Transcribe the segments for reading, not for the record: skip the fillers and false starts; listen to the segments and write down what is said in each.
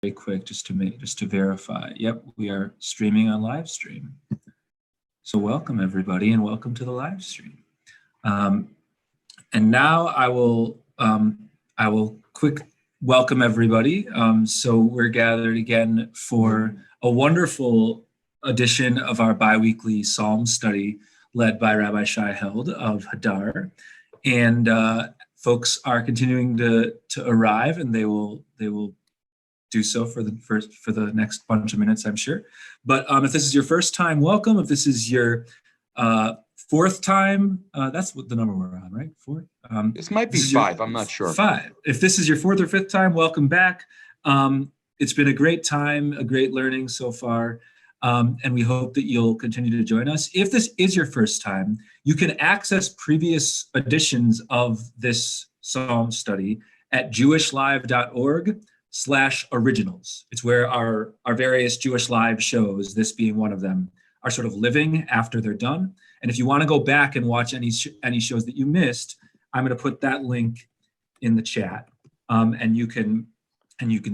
very quick just to verify. Yep, we are streaming on live stream. So welcome everybody, and welcome to the live stream. And now I will quick welcome everybody. So we're gathered again for a wonderful edition of our biweekly Psalm study led by Rabbi Shai Held of Hadar, and folks are continuing to arrive, and they will do so for the next bunch of minutes, I'm sure. But if this is your first time, welcome. If this is your fourth time, that's what the number we're on, right? Four? This might be five, I'm not sure. Five. If this is your fourth or fifth time, welcome back. It's been a great time, a great learning so far, and we hope that you'll continue to join us. If this is your first time, you can access previous editions of this Psalm study at jewishlive.org/originals. It's where our various Jewish Live shows, this being one of them, are sort of living after they're done. And if you want to go back and watch any shows that you missed, I'm going to put that link in the chat, and you can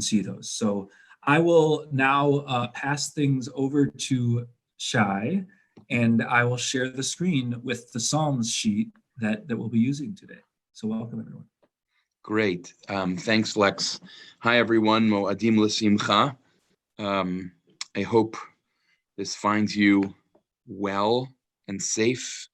see those. So I will now pass things over to Shai, and I will share the screen with the Psalms sheet that we'll be using today. So welcome, everyone. Great. Thanks, Lex. Hi, everyone. Mo'adim l'simcha. I hope this finds you well and safe.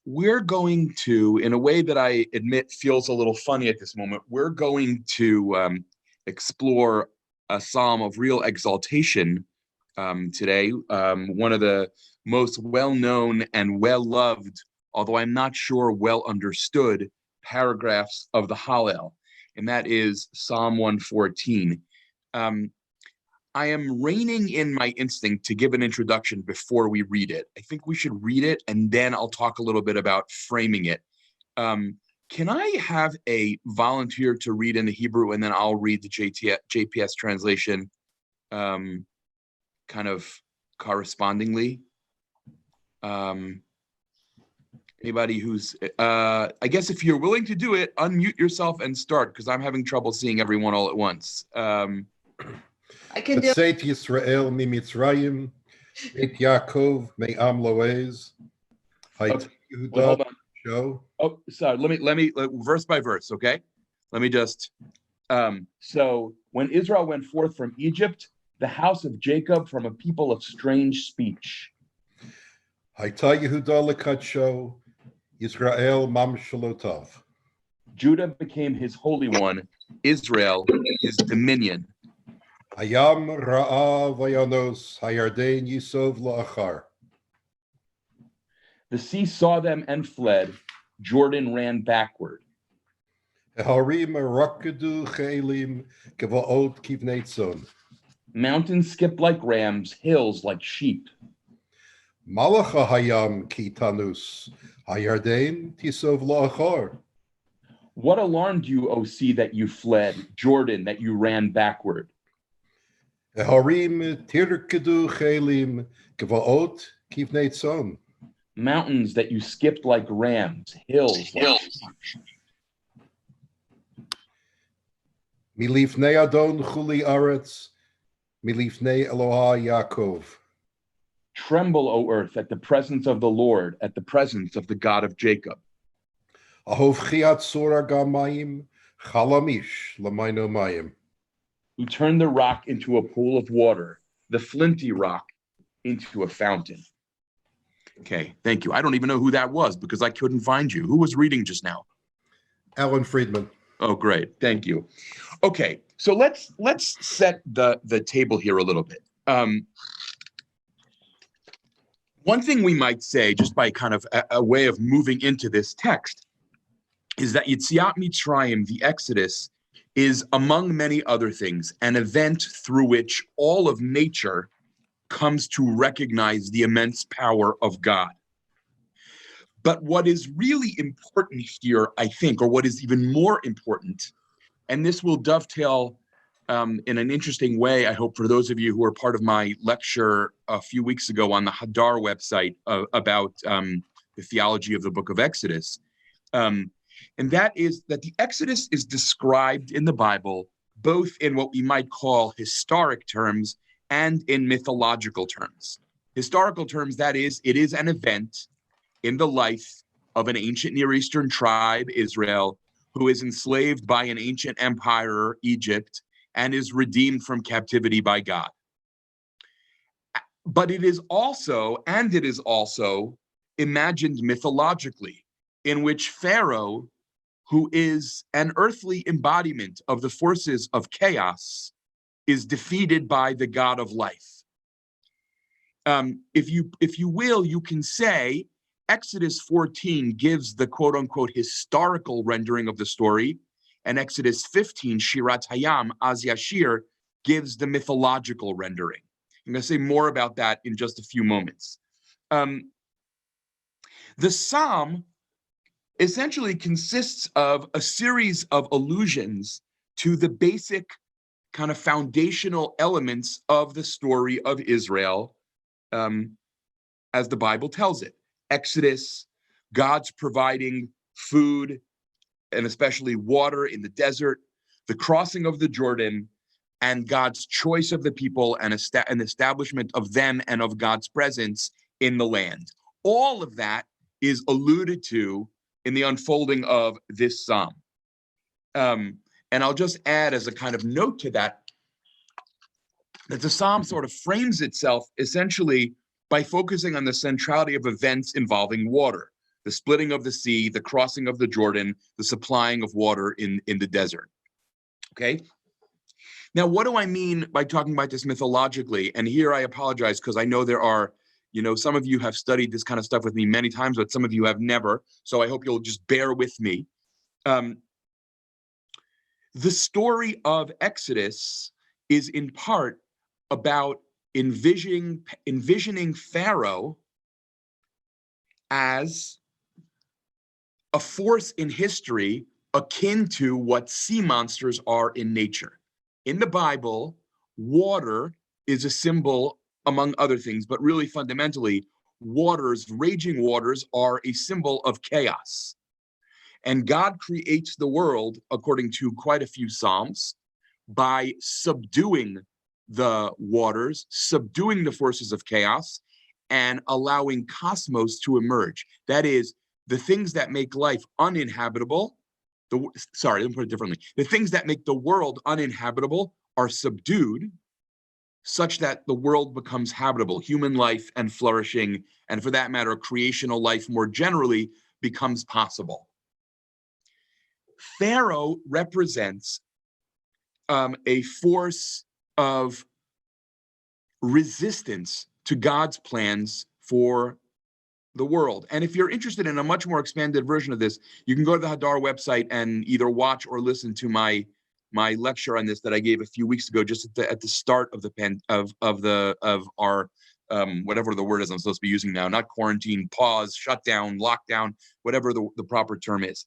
We're going to, in a way that I admit feels a little funny at this moment, we're going to explore a psalm of real exaltation today. One of the most well-known and well-loved, although I'm not sure well understood, paragraphs of the Hallel, and that is Psalm 114. I am reining in my instinct to give an introduction before we read it. I think we should read it, and then I'll talk a little bit about framing it. Can I have a volunteer to read in the Hebrew, and then I'll read the JPS translation kind of correspondingly? Anybody who's, I guess if you're willing to do it, unmute yourself and start, because I'm having trouble seeing everyone all at once. I can do it. Yisrael mi Mitzrayim, et Yaakov me'am loez. Okay. Hold on. Show. Oh, sorry. Let me verse by verse. Okay. Let me just. So when Israel went forth from Egypt, the house of Jacob from a people of strange speech. Hayta Yehuda lekadsho, Yisrael mam shalotav. Judah became his holy one, Israel his dominion. Hayam ra'a vayanos, hayarden yisov la'achar. The sea saw them and fled. Jordan ran backward. Harim rakadu che'elim kevaot kivnetzon. Mountains skipped like rams, hills like sheep. Malacha hayam kitanus, hayarden tisov la'achar. What alarmed you, O sea, that you fled, Jordan, that you ran backward? Harim tirkedu che'elim kevaot kivnetzon. Mountains that you skipped like rams, hills like sheep. Milifnei Adon chuli aretz, milifnei Eloha Yaakov. Tremble, O earth, at the presence of the Lord, at the presence of the God of Jacob. Ahov chiat sora gamayim, chalamish lamaino mayim. Who turned the rock into a pool of water, the flinty rock into a fountain. Okay, thank you. I don't even know who that was because I couldn't find you. Who was reading just now? Alan Friedman. Oh, great. Thank you. Okay, so let's set the table here a little bit. One thing we might say, just by kind of a way of moving into this text, is that Yetziat Mitzrayim, the Exodus, is, among many other things, an event through which all of nature comes to recognize the immense power of God. But what is really important here, I think, or what is even more important, and this will dovetail in an interesting way, I hope, for those of you who are part of my lecture a few weeks ago on the Hadar website about the theology of the book of Exodus, and that is that the Exodus is described in the Bible both in what we might call historic terms and in mythological terms. Historical terms, that is, it is an event in the life of an ancient Near Eastern tribe, Israel, who is enslaved by an ancient empire, Egypt, and is redeemed from captivity by God. But it is also imagined mythologically, in which Pharaoh, who is an earthly embodiment of the forces of chaos, is defeated by the God of life. If you will, you can say Exodus 14 gives the quote-unquote historical rendering of the story, and Exodus 15, Shirat Hayam, Az Yashir, gives the mythological rendering. I'm going to say more about that in just a few moments. The psalm essentially consists of a series of allusions to the basic kind of foundational elements of the story of Israel, as the Bible tells it. Exodus, God's providing food and especially water in the desert, the crossing of the Jordan, and God's choice of the people and an establishment of them and of God's presence in the land. All of that is alluded to in the unfolding of this psalm. And I'll just add as a kind of note to that, that the psalm sort of frames itself essentially by focusing on the centrality of events involving water, the splitting of the sea, the crossing of the Jordan, the supplying of water in the desert. Okay? Now, what do I mean by talking about this mythologically? And here I apologize because I know there are, some of you have studied this kind of stuff with me many times, but some of you have never. So I hope you'll just bear with me. The story of Exodus is in part about envisioning Pharaoh as a force in history akin to what sea monsters are in nature. In the Bible, water is a symbol, among other things, but really fundamentally, raging waters are a symbol of chaos. And God creates the world, according to quite a few Psalms, by subduing the waters, subduing the forces of chaos, and allowing cosmos to emerge. That is, the things that make life uninhabitable, let me put it differently. The things that make the world uninhabitable are subdued such that the world becomes habitable. Human life and flourishing, and for that matter, creational life more generally, becomes possible. Pharaoh represents a force of resistance to God's plans for the world. And if you're interested in a much more expanded version of this, you can go to the Hadar website and either watch or listen to my lecture on this that I gave a few weeks ago, just at the start of our whatever the word is I'm supposed to be using now, not quarantine, pause, shutdown, lockdown, whatever the proper term is.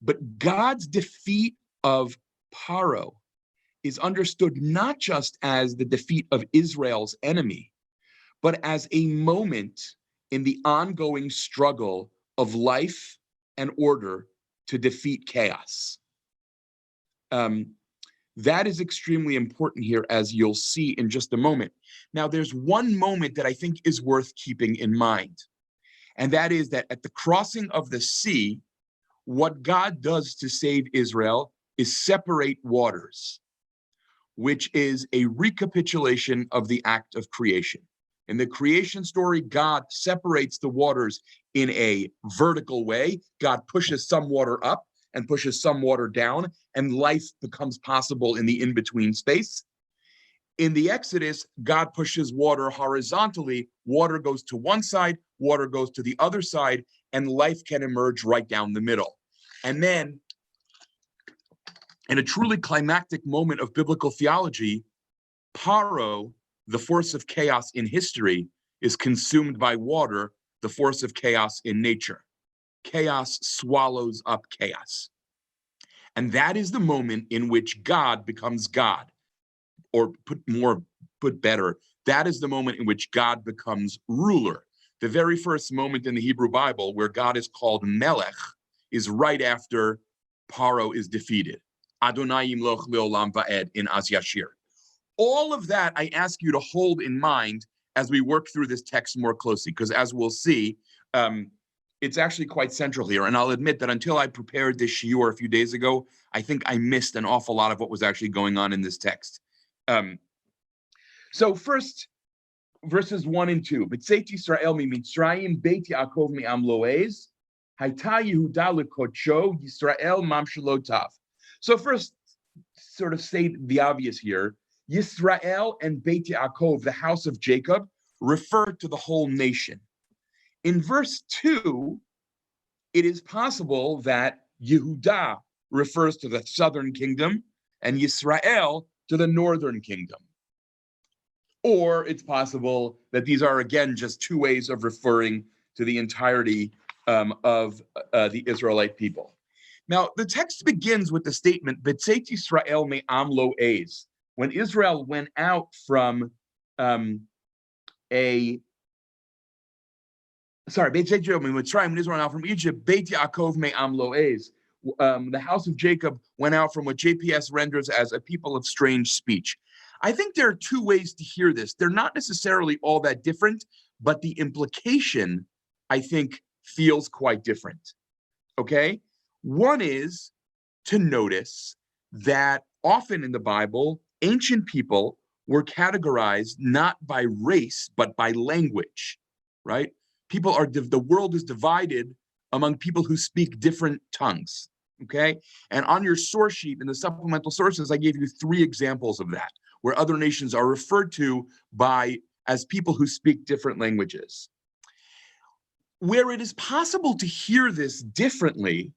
But God's defeat of Paro is understood not just as the defeat of Israel's enemy, but as a moment in the ongoing struggle of life and order to defeat chaos. That is extremely important here, as you'll see in just a moment. Now, there's one moment that I think is worth keeping in mind, and that is that at the crossing of the sea, what God does to save Israel is separate waters, which is a recapitulation of the act of creation. In the creation story, God separates the waters in a vertical way. God pushes some water up and pushes some water down, and life becomes possible in the in-between space. In the Exodus, God pushes water horizontally. Water goes to one side, water goes to the other side, and life can emerge right down the middle. And then, in a truly climactic moment of biblical theology, Paro, the force of chaos in history, is consumed by water, the force of chaos in nature. Chaos swallows up chaos. And that is the moment in which God becomes God. Or put better, that is the moment in which God becomes ruler. The very first moment in the Hebrew Bible where God is called Melech is right after Paro is defeated. Adonai Yimloch Leolam Va'ed in Az Yashir. All of that I ask you to hold in mind as we work through this text more closely, because as we'll see, it's actually quite central here. And I'll admit that until I prepared this shiur a few days ago, I think I missed an awful lot of what was actually going on in this text. So first, verses 1 and 2. B'tzeit Yisrael miMitzrayim, Beit Yaakov mi'am lo'ez, Hayta Yehuda lekodsho, Yisrael mamshelotav. So first, sort of say the obvious here. Yisrael and Beit Yaakov, the house of Jacob, refer to the whole nation. In verse 2, it is possible that Yehuda refers to the southern kingdom and Yisrael to the northern kingdom. Or it's possible that these are, again, just two ways of referring to the entirety of the Israelite people. Now, the text begins with the statement, B'tzeit Yisrael me'am lo'ez. When Israel went out from when Israel went out from Egypt, Beit Yaakov me'am lo'ez. The house of Jacob went out from what JPS renders as a people of strange speech. I think there are two ways to hear this. They're not necessarily all that different, but the implication, I think, feels quite different. Okay? One is to notice that often in the Bible, ancient people were categorized not by race, but by language, right? The world is divided among people who speak different tongues, okay? And on your source sheet, in the supplemental sources, I gave you 3 examples of that, where other nations are referred to as people who speak different languages. Where it is possible to hear this differently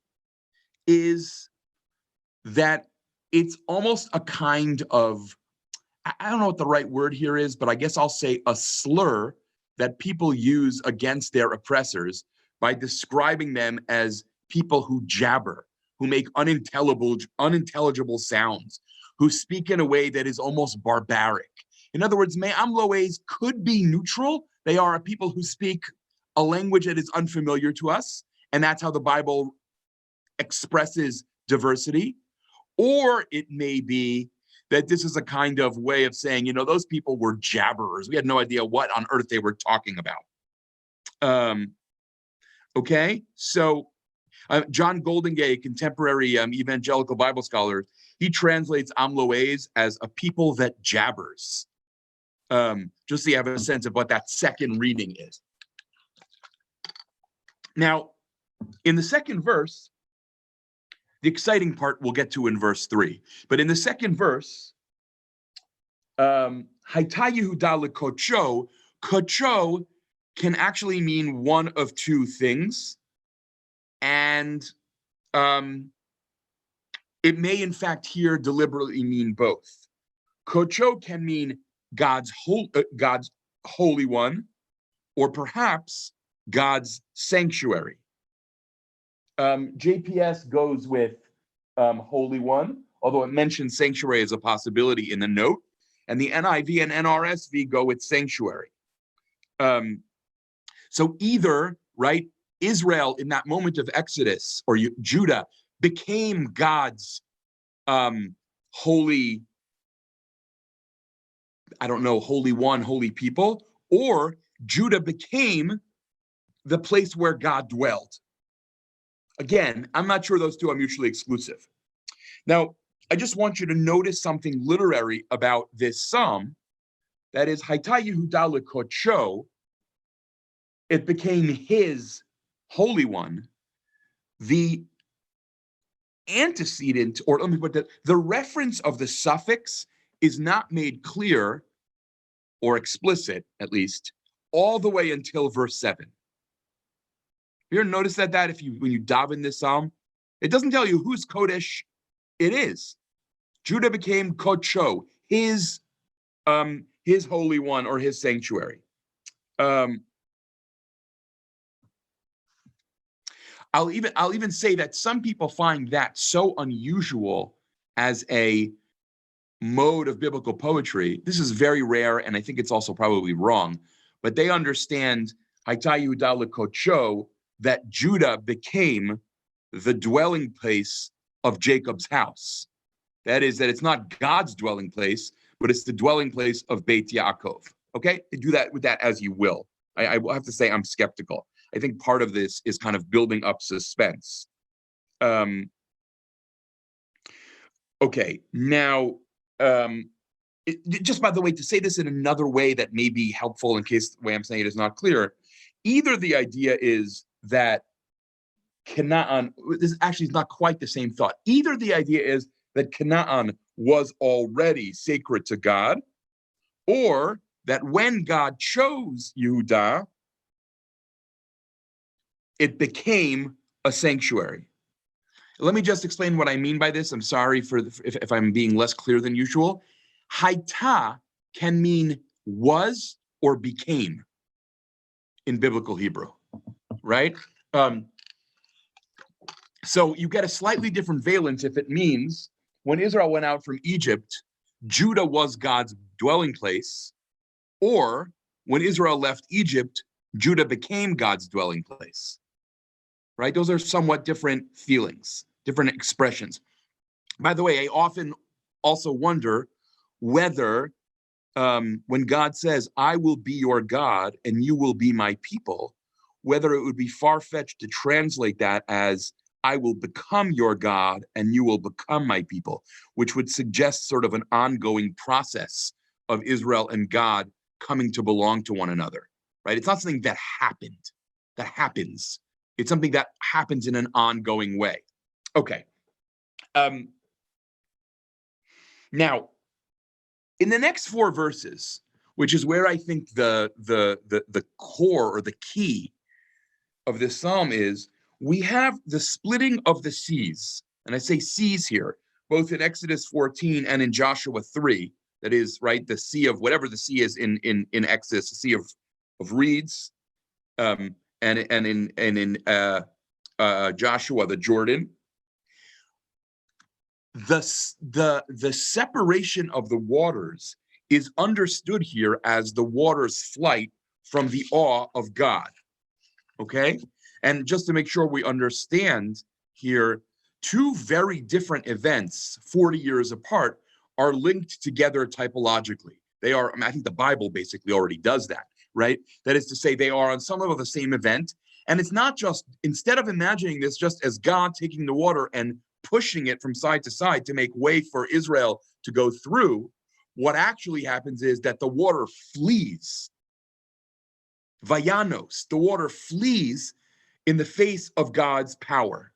is that it's almost a kind of, I don't know what the right word here is, but I guess I'll say a slur that people use against their oppressors by describing them as people who jabber, who make unintelligible sounds, who speak in a way that is almost barbaric. In other words, me'am lo'ez could be neutral. They are a people who speak a language that is unfamiliar to us, and that's how the Bible expresses diversity. Or it may be that this is a kind of way of saying, those people were jabberers. We had no idea what on earth they were talking about. Okay, so John Goldingay, a contemporary evangelical Bible scholar, he translates am lo'ez as a people that jabbers. Just so you have a sense of what that second reading is. Now, in the second verse, the exciting part we'll get to in verse 3. But in the second verse, Hayta Yehuda lekodsho, kodsho can actually mean one of two things. And it may, in fact, here deliberately mean both. Kodsho can mean God's holy one, or perhaps God's sanctuary. JPS goes with Holy One, although it mentions sanctuary as a possibility in the note, and the NIV and NRSV go with sanctuary. So either, right, Israel in that moment of Exodus, or Judah, became God's holy, holy one, holy people, or Judah became the place where God dwelled. Again, I'm not sure those two are mutually exclusive. Now, I just want you to notice something literary about this psalm. That is, Hayta Yehuda lekodsho, it became his holy one. The antecedent, or let me put that, the reference of the suffix is not made clear or explicit, at least, all the way until verse 7. You ever notice that when you daven this psalm, it doesn't tell you whose Kodesh it is. Judah became Kodsho, his holy one or his sanctuary. I'll even say that some people find that so unusual as a mode of biblical poetry. This is very rare, and I think it's also probably wrong, but they understand Hayta Yehuda lekodsho, that Judah became the dwelling place of Jacob's house. That is, that it's not God's dwelling place, but it's the dwelling place of Beit Yaakov. Okay, do that with that as you will. I will have to say I'm skeptical. I think part of this is kind of building up suspense. Okay, now, just by the way, to say this in another way that may be helpful in case the way I'm saying it is not clear, either the idea is that Canaan, this actually is not quite the same thought. Either the idea is that Canaan was already sacred to God, or that when God chose Yehudah, it became a sanctuary. Let me just explain what I mean by this. I'm sorry if I'm being less clear than usual. Haita can mean was or became in biblical Hebrew, right? So you get a slightly different valence if it means when Israel went out from Egypt, Judah was God's dwelling place, or when Israel left Egypt, Judah became God's dwelling place, right? Those are somewhat different feelings, different expressions. By the way, I often also wonder whether when God says, I will be your God and you will be my people, whether it would be far-fetched to translate that as I will become your God and you will become my people, which would suggest sort of an ongoing process of Israel and God coming to belong to one another, right? It's not something that happened, that happens. It's something that happens in an ongoing way. Okay. Now, in the next 4 verses, which is where I think the core or the key of this psalm is, we have the splitting of the seas. And I say seas here, both in Exodus 14 and in Joshua 3. That is, right, the sea of whatever the sea is in Exodus, the sea of reeds, and in Joshua, the Jordan. The separation of the waters is understood here as the water's flight from the awe of God. Okay? And just to make sure we understand here, 2 very different events, 40 years apart, are linked together typologically. They are, I think the Bible basically already does that, right? That is to say, they are on some level the same event. And it's not just, instead of imagining this just as God taking the water and pushing it from side to side to make way for Israel to go through, what actually happens is that the water flees. Vayanos, the water flees in the face of God's power.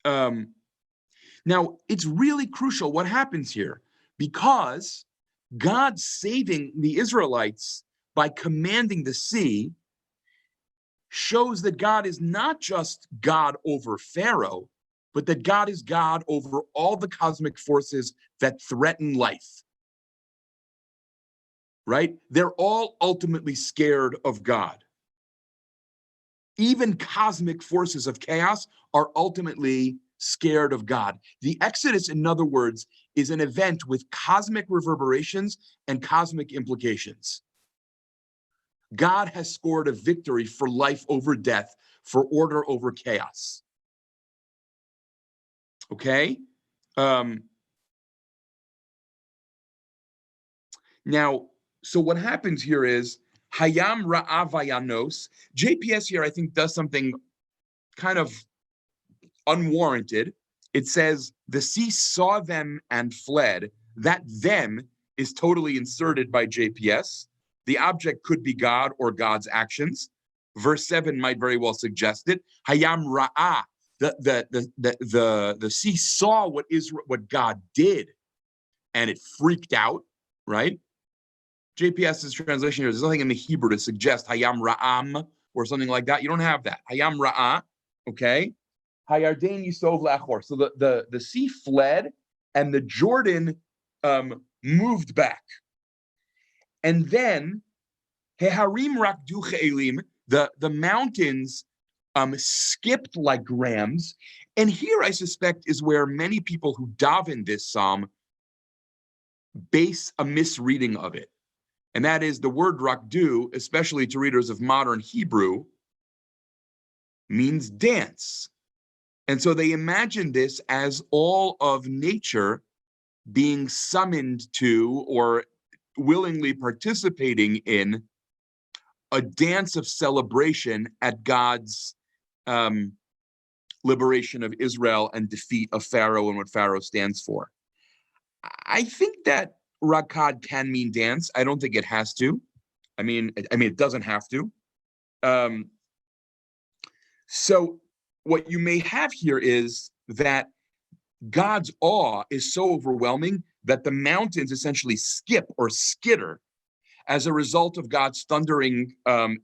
Now, it's really crucial what happens here, because God saving the Israelites by commanding the sea shows that God is not just God over Pharaoh, but that God is God over all the cosmic forces that threaten life. Right? They're all ultimately scared of God. Even cosmic forces of chaos are ultimately scared of God. The Exodus, in other words, is an event with cosmic reverberations and cosmic implications. God has scored a victory for life over death, for order over chaos. Okay? Now, so what happens here is Hayam Ra'a Vayanos. JPS here, I think, does something kind of unwarranted. It says, the sea saw them and fled. That them is totally inserted by JPS. The object could be God or God's actions. Verse 7 might very well suggest it. Hayam Ra'a. The sea saw what God did, and it freaked out, right? JPS's translation here, there's nothing in the Hebrew to suggest Hayam Ra'am or something like that. You don't have that. Hayam Ra'a, okay? Hayarden Yisov Lachor. So the sea fled, and the Jordan moved back. And then Heharim Rakdu Che'elim, the mountains skipped like rams. And here, I suspect, is where many people who daven this psalm base a misreading of it. And that is the word rakdu, especially to readers of modern Hebrew, means dance. And so they imagine this as all of nature being summoned to or willingly participating in a dance of celebration at God's liberation of Israel and defeat of Pharaoh and what Pharaoh stands for. I think that rakad can mean dance. I don't think it has to. I mean, it doesn't have to. So what you may have here is that God's awe is so overwhelming that the mountains essentially skip or skitter as a result of God's thundering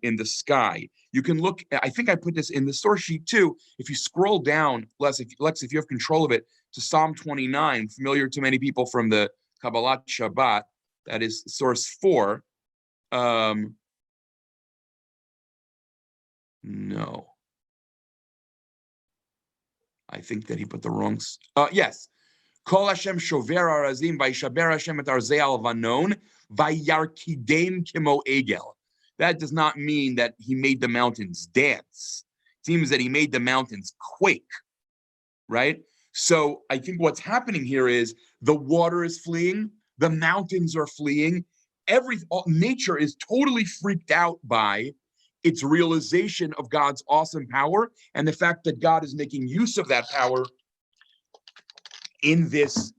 in the sky. You can look, I think I put this in the source sheet too. If you scroll down, Lex, if you have control of it, to Psalm 29, familiar to many people from the Kabbalat Shabbat, that is source 4. No. I think that he put the wrong, yes. Kol Hashem shover arazim, vayishaber Hashem et arzei alvanon, vayarkidem kimo egel. That does not mean that he made the mountains dance. It seems that he made the mountains quake, right? So I think what's happening here is the water is fleeing, the mountains are fleeing, nature is totally freaked out by its realization of God's awesome power and the fact that God is making use of that power in this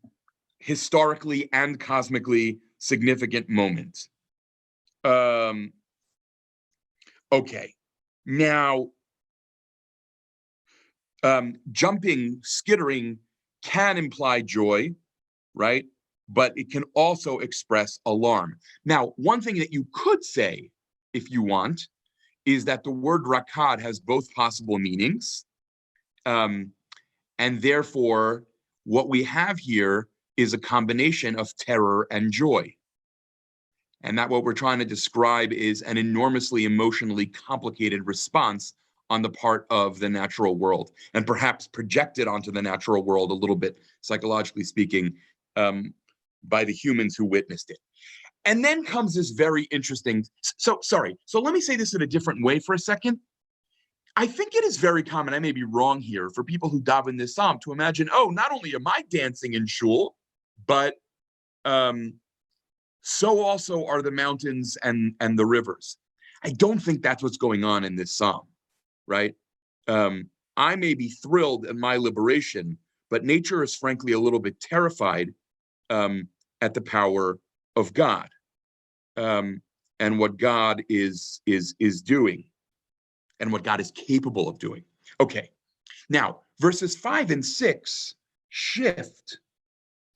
historically and cosmically significant moment. Okay, now jumping, skittering can imply joy, right? But it can also express alarm. Now, one thing that you could say, if you want, is that the word rakad has both possible meanings. And therefore, what we have here is a combination of terror and joy. And that what we're trying to describe is an enormously emotionally complicated response on the part of the natural world, and perhaps projected onto the natural world a little bit, psychologically speaking, by the humans who witnessed it. And then comes this very interesting, so let me say this in a different way for a second. I think it is very common, I may be wrong here, for people who daven this psalm to imagine, oh, not only am I dancing in shul, but so also are the mountains and the rivers. I don't think that's what's going on in this psalm, right? I may be thrilled at my liberation, but nature is frankly a little bit terrified at the power of God and what God is doing and what God is capable of doing. Okay, now verses 5 and 6 shift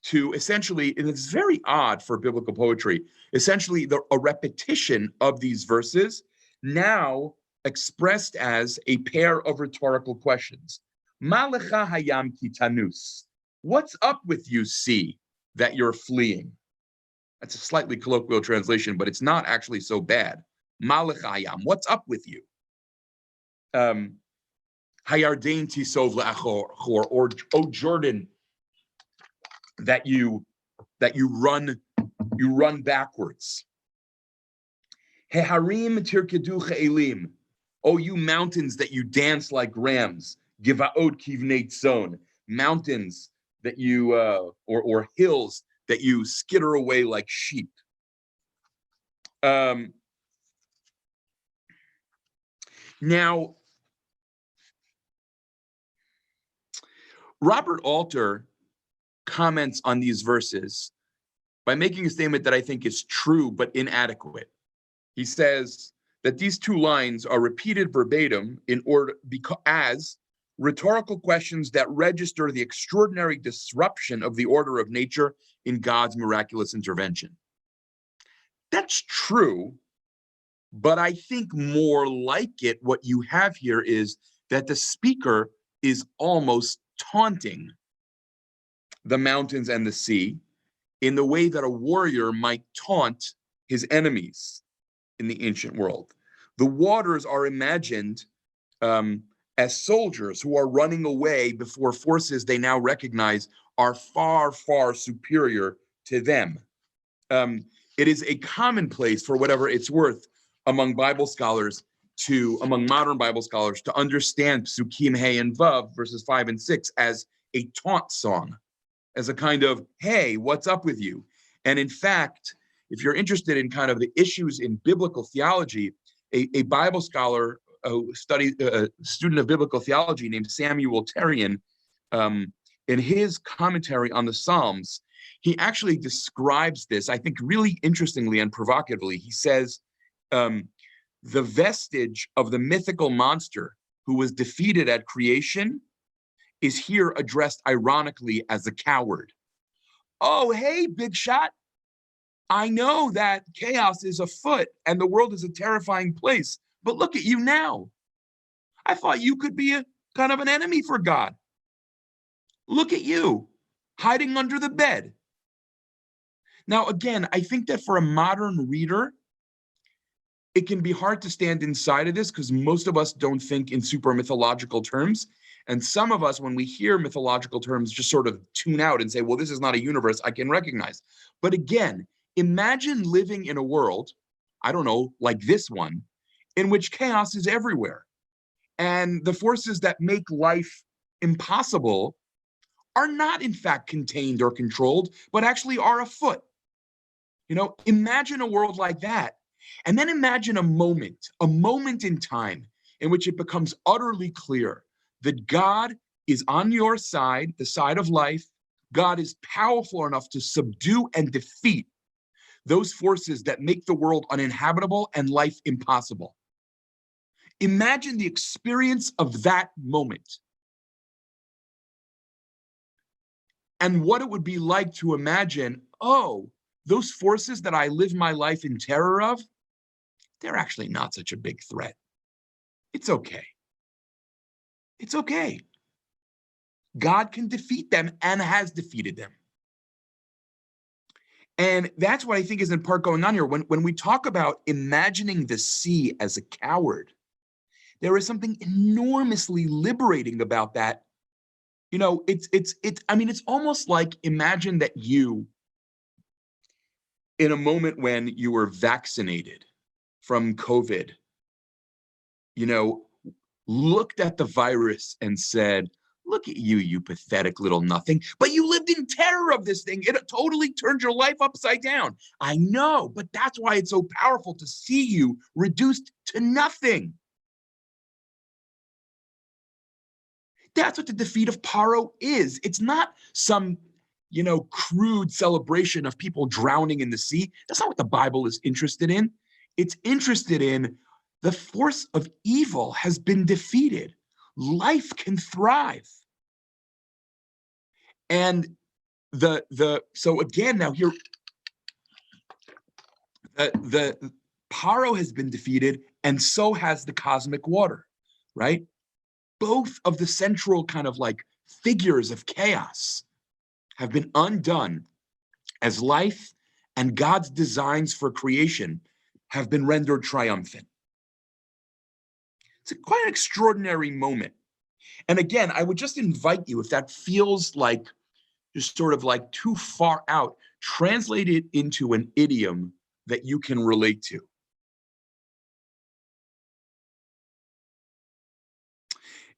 to essentially, and it's very odd for biblical poetry, essentially a repetition of these verses, now expressed as a pair of rhetorical questions. Ma lecha hayam ki tanus? What's up with you, sea, that you're fleeing? That's a slightly colloquial translation, but it's not actually so bad. Ma lecha hayam, what's up with you? Hayardain tisov le'achor, or O Jordan, that you run backwards. Heharim tirkedu che'elim, oh, you mountains that you dance like rams. Givaot kivnei tzon, mountains that you or hills that you skitter away like sheep. Now, Robert Alter comments on these verses by making a statement that I think is true but inadequate. He says that these two lines are repeated verbatim in order as rhetorical questions that register the extraordinary disruption of the order of nature in God's miraculous intervention. That's true, but I think more like it, what you have here is that the speaker is almost taunting the mountains and the sea in the way that a warrior might taunt his enemies in the ancient world. The waters are imagined as soldiers who are running away before forces they now recognize are far, far superior to them. It is a commonplace, for whatever it's worth, among modern Bible scholars to understand Psukim Hey and Vav, verses 5 and 6, as a taunt song. as a kind of, hey, what's up with you? And in fact, if you're interested in kind of the issues in biblical theology, a Bible scholar, a student of biblical theology named Samuel Terrian, in his commentary on the Psalms, he actually describes this, I think, really interestingly and provocatively. He says, the vestige of the mythical monster who was defeated at creation is here addressed ironically as a coward. Oh, hey, big shot. I know that chaos is afoot and the world is a terrifying place, but look at you now. I thought you could be a kind of an enemy for God. Look at you, hiding under the bed. Now, again, I think that for a modern reader, it can be hard to stand inside of this because most of us don't think in super mythological terms. And some of us, when we hear mythological terms, just sort of tune out and say, well, this is not a universe I can recognize. But again, imagine living in a world, I don't know, like this one, in which chaos is everywhere. And the forces that make life impossible are not in fact contained or controlled, but actually are afoot. You know, imagine a world like that. And then imagine a moment in time in which it becomes utterly clear that God is on your side, the side of life. God is powerful enough to subdue and defeat those forces that make the world uninhabitable and life impossible. Imagine the experience of that moment and what it would be like to imagine, oh, those forces that I live my life in terror of, they're actually not such a big threat. It's okay. It's okay. God can defeat them and has defeated them. And that's what I think is in part going on here. When we talk about imagining the sea as a coward, there is something enormously liberating about that. You know, it's almost like imagine that you, in a moment when you were vaccinated from COVID, you know, looked at the virus and said, look at you, you pathetic little nothing. But you lived in terror of this thing. It totally turned your life upside down. I know, but that's why it's so powerful to see you reduced to nothing. That's what the defeat of Paro is. It's not some, you know, crude celebration of people drowning in the sea. That's not what the Bible is interested in. It's interested in the force of evil has been defeated. Life can thrive. And so again, now here, the Paro has been defeated, and so has the cosmic water, right? Both of the central kind of like figures of chaos have been undone as life and God's designs for creation have been rendered triumphant. It's quite an extraordinary moment. And again, I would just invite you, if that feels like just sort of like too far out, translate it into an idiom that you can relate to.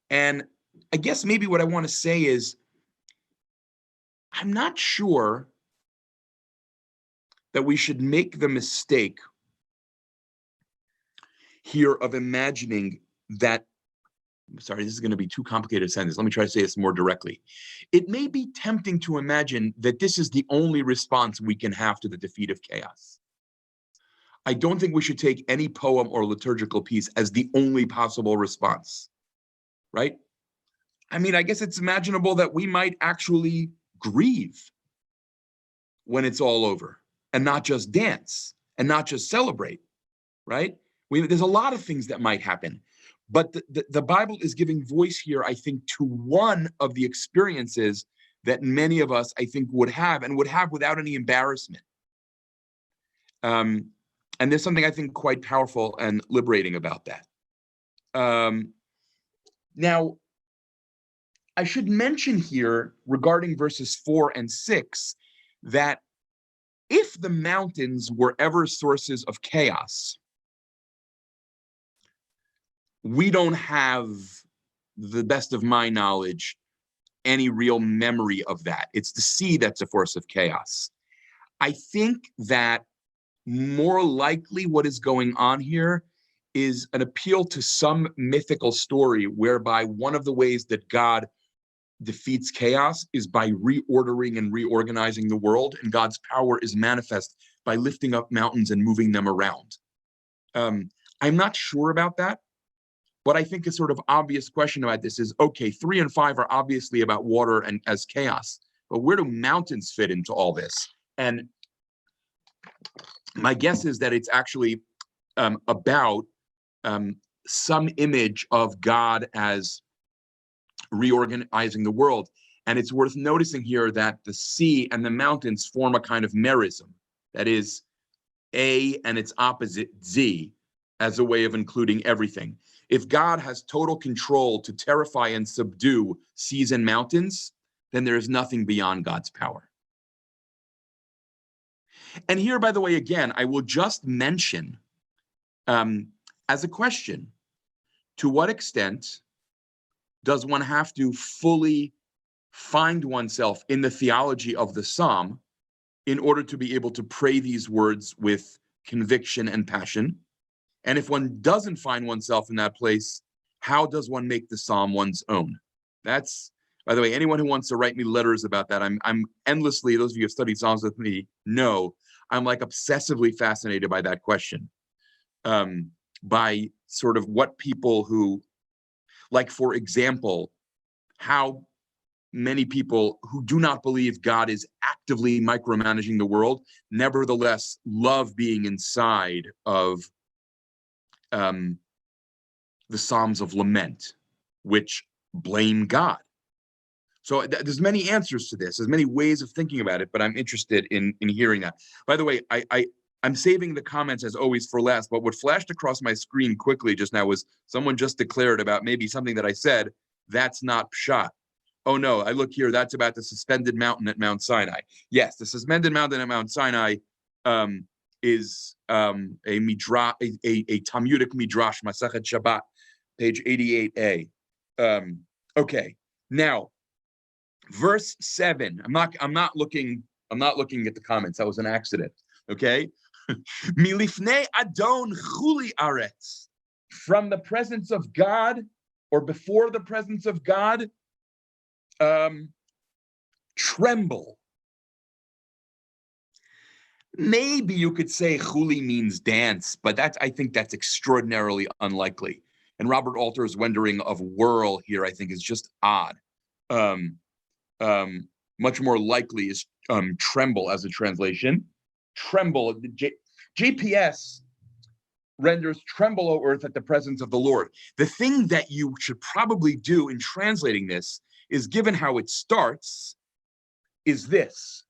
And I guess maybe what I want to say is, I'm not sure that we should make the mistake here of imagining that, sorry, this is going to be too complicated a sentence. Let me try to say this more directly. It may be tempting to imagine that this is the only response we can have to the defeat of chaos. I don't think we should take any poem or liturgical piece as the only possible response, right? I mean, I guess it's imaginable that we might actually grieve when it's all over and not just dance and not just celebrate, right? There's a lot of things that might happen, but the Bible is giving voice here, I think, to one of the experiences that many of us, I think, would have without any embarrassment. And there's something I think quite powerful and liberating about that. Now, I should mention here regarding verses 4 and 6 that if the mountains were ever sources of chaos, we don't have, the best of my knowledge, any real memory of that. It's the sea that's a force of chaos. I think that more likely what is going on here is an appeal to some mythical story whereby one of the ways that God defeats chaos is by reordering and reorganizing the world, and God's power is manifest by lifting up mountains and moving them around. I'm not sure about that. What I think is sort of obvious question about this is, okay, 3 and 5 are obviously about water and as chaos, but where do mountains fit into all this? And my guess is that it's actually about some image of God as reorganizing the world. And it's worth noticing here that the sea and the mountains form a kind of merism, that is A and its opposite Z, as a way of including everything. If God has total control to terrify and subdue seas and mountains, then there is nothing beyond God's power. And here, by the way, again, I will just mention as a question, to what extent does one have to fully find oneself in the theology of the psalm in order to be able to pray these words with conviction and passion? And if one doesn't find oneself in that place, how does one make the psalm one's own? That's, by the way, anyone who wants to write me letters about that, I'm endlessly, those of you who have studied psalms with me know, I'm like obsessively fascinated by that question. By sort of what people who, like, for example, how many people who do not believe God is actively micromanaging the world, nevertheless love being inside of the Psalms of Lament, which blame God. So there's many answers to this. There's many ways of thinking about it, but I'm interested in hearing that. By the way, I'm saving the comments as always for last, but what flashed across my screen quickly just now was someone just declared about maybe something that I said, that's not pshat. Oh no, I look here, that's about the suspended mountain at Mount Sinai. Yes, the suspended mountain at Mount Sinai is a Talmudic midrash, Masechet Shabbat, page 88a. Okay, now verse 7. I'm not looking at the comments. That was an accident. Okay. Milifnei Adon chuli aretz, from the presence of God, or before the presence of God, tremble. Maybe you could say chuli means dance, but I think that's extraordinarily unlikely. And Robert Alter's rendering of whirl here, I think, is just odd. Much more likely is tremble as a translation. Tremble. JPS renders tremble, O earth, at the presence of the Lord. The thing that you should probably do in translating this is, given how it starts, is this: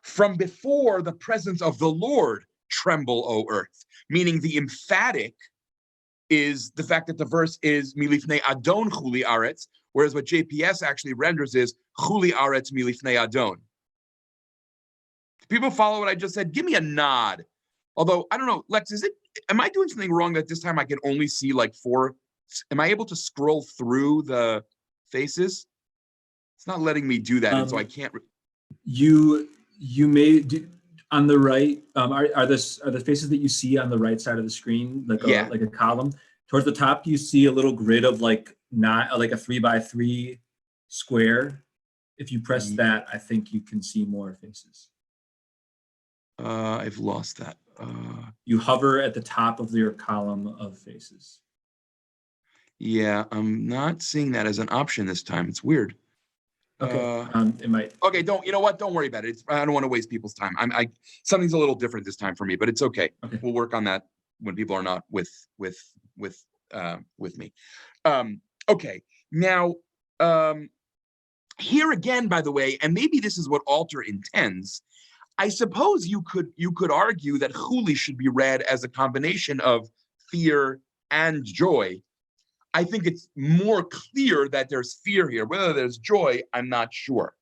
from before the presence of the Lord, tremble, O earth. Meaning the emphatic is the fact that the verse is milifnei adon chuli aretz, whereas what JPS actually renders is chuli aretz milifnei adon. People follow what I just said? Give me a nod. Although, I don't know, Lex, am I doing something wrong that this time I can only see like 4? Am I able to scroll through the faces? It's not letting me do that, and so I can't. You may do, on the right, are the faces that you see on the right side of the screen, like a column? Towards the top, you see a little grid of like a 3x3 square. If you press that, I think you can see more faces. I've lost that. You hover at the top of your column of faces. Yeah, I'm not seeing that as an option this time. It's weird. Okay, it might. Okay, you know what? Don't worry about it. I don't want to waste people's time. Something's a little different this time for me, but it's okay. Okay. We'll work on that when people are not with me. Okay, now here again, by the way, and maybe this is what Alter intends. I suppose you could argue that chuli should be read as a combination of fear and joy. I think it's more clear that there's fear here. Whether there's joy, I'm not sure.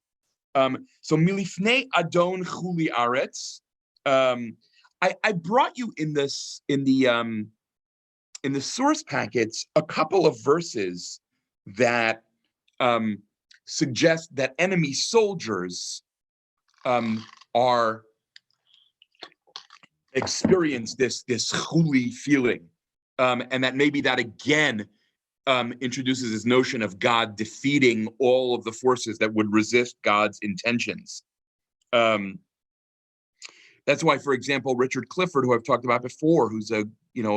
So milifnei adon chuli aretz. I brought you in the source packets a couple of verses that suggests that enemy soldiers are experience this chuli feeling, and that maybe that again introduces this notion of God defeating all of the forces that would resist God's intentions. That's why, for example, Richard Clifford, who I've talked about before, who's a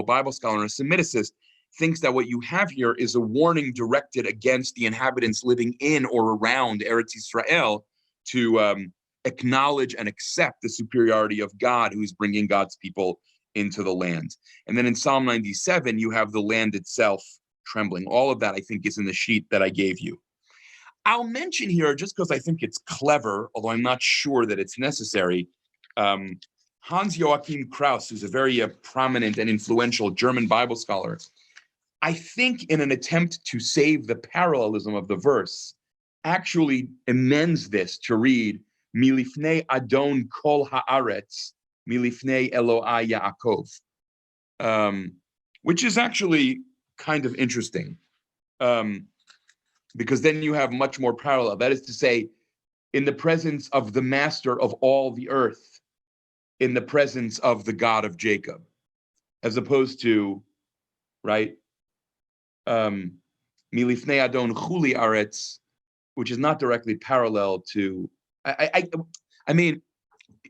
Bible scholar and a Semiticist, thinks that what you have here is a warning directed against the inhabitants living in or around Eretz Israel to acknowledge and accept the superiority of God, who is bringing God's people into the land. And then in Psalm 97, you have the land itself trembling. All of that, I think, is in the sheet that I gave you. I'll mention here, just because I think it's clever, although I'm not sure that it's necessary, Hans Joachim Krauss, who's a very prominent and influential German Bible scholar, I think in an attempt to save the parallelism of the verse, actually amends this to read, Milifnei Adon Kol Haaretz, Milifnei Eloi Yaakov, which is actually kind of interesting, because then you have much more parallel. That is to say, in the presence of the master of all the earth, in the presence of the God of Jacob, as opposed to, right, Milifnei Adon Chuli Aretz, which is not directly parallel to, I mean,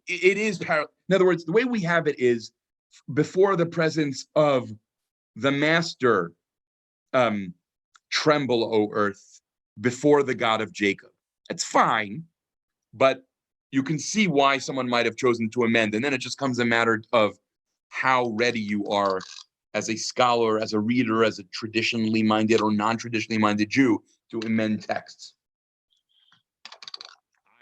it is parallel. In other words, the way we have it is before the presence of the master, tremble, O earth, before the God of Jacob. It's fine, but you can see why someone might have chosen to amend. And then it just comes a matter of how ready you are as a scholar, as a reader, as a traditionally minded or non-traditionally minded Jew to amend texts.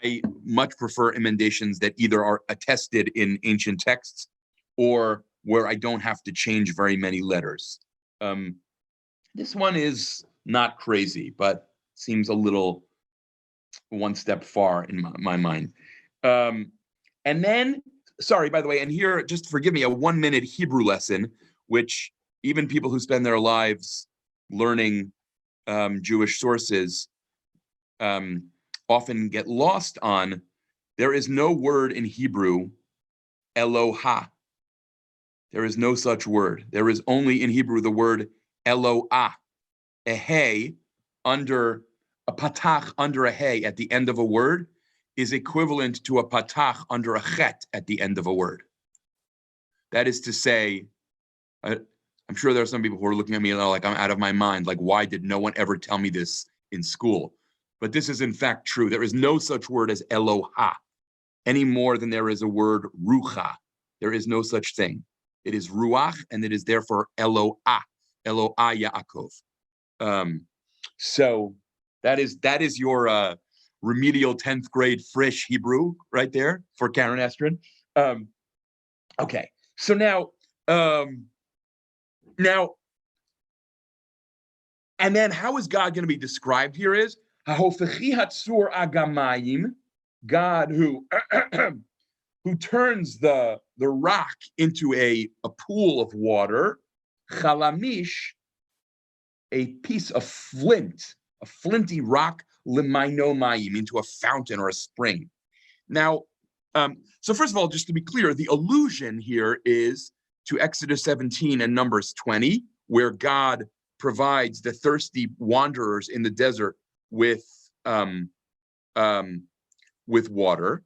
I much prefer emendations that either are attested in ancient texts or where I don't have to change very many letters. This one is not crazy, but seems a little one step far in my mind. And then, sorry, by the way, and here, just forgive me, a 1-minute Hebrew lesson, which even people who spend their lives learning Jewish sources often get lost on. There is no word in Hebrew, Eloha. There is no such word. There is only in Hebrew the word Eloah. A hey under a patach under a hey at the end of a word is equivalent to a patach under a chet at the end of a word. That is to say, I'm sure there are some people who are looking at me like I'm out of my mind, like, why did no one ever tell me this in school? But this is in fact true. There is no such word as Eloha, any more than there is a word Rucha. There is no such thing. It is Ruach, and it is therefore Eloah, Eloah Yaakov. So that is your remedial 10th grade Frisch Hebrew right there for Karen Estrin. Okay, so now, and then how is God going to be described here is Hahofechi Hatzur Agamayim, God who turns the rock into a pool of water, Chalamish, a piece of flint, a flinty rock, Limaino Mayim, into a fountain or a spring. Now, so first of all, just to be clear, the allusion here is to Exodus 17 and Numbers 20, where God provides the thirsty wanderers in the desert with water.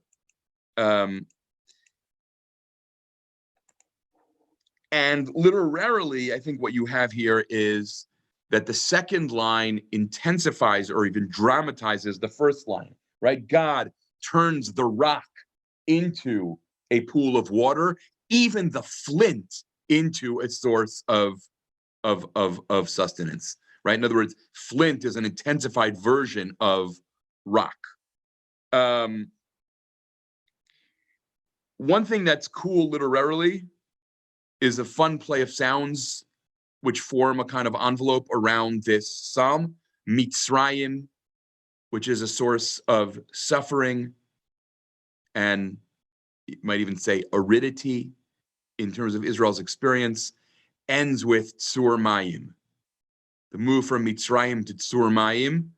And literarily, I think what you have here is that the second line intensifies or even dramatizes the first line, right? God turns the rock into a pool of water, even the flint into a source of sustenance, right? In other words, flint is an intensified version of rock. One thing that's cool literarily is a fun play of sounds which form a kind of envelope around this psalm. Mitzrayim, which is a source of suffering, and you might even say aridity in terms of Israel's experience, ends with Tzur Mayim. The move from Mitzrayim to Tzur Mayim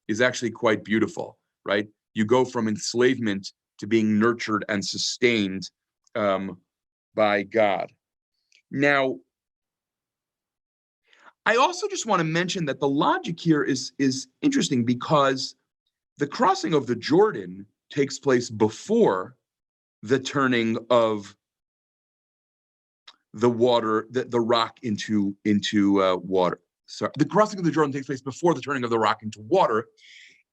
is actually quite beautiful, right? You go from enslavement to being nurtured and sustained by God. Now, I also just want to mention that the logic here is interesting, because the crossing of the Jordan takes place before the turning of the water, the rock into water. Sorry, the crossing of the Jordan takes place before the turning of the rock into water,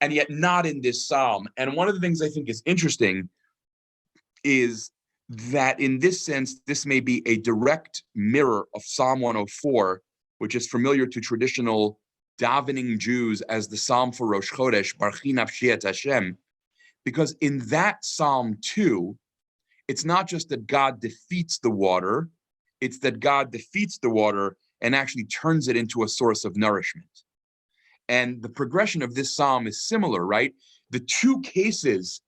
and yet not in this psalm. And one of the things I think is interesting is that in this sense, this may be a direct mirror of Psalm 104, which is familiar to traditional davening Jews as the Psalm for Rosh Chodesh, Barchi Nafshi et Hashem, because in that Psalm too, it's not just that God defeats the water, it's that God defeats the water and actually turns it into a source of nourishment. And the progression of this psalm is similar, right? The two cases,